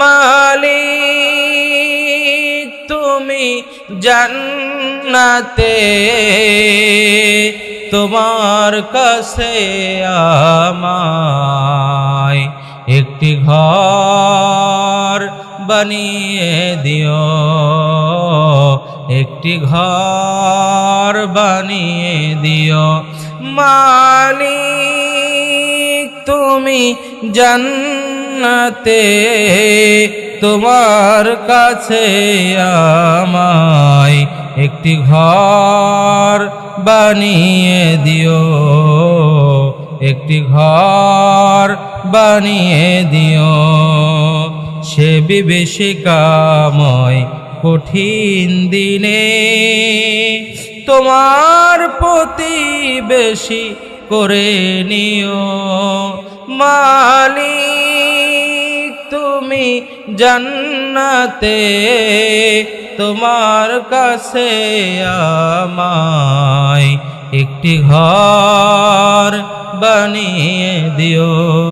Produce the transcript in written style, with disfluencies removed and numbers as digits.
মালিক তুমি জান্নাতে তোমার কাছে আমায় একটি ঘর বানিয়ে দিও, একটি ঘর বানিয়ে দিও। মালিক তুমি জান্নাতে তোমার কাছে আমায় একটি ঘর বানিয়ে দিও, একটি ঘর বানিয়ে দিও। সে বিভীষিকাময় কঠিন দিনে তোমার প্রতিবেশী করে নিও। মালিক তুমি জান্নাতে তোমার কাছে আমায় একটি ঘর বানিয়ে দিও।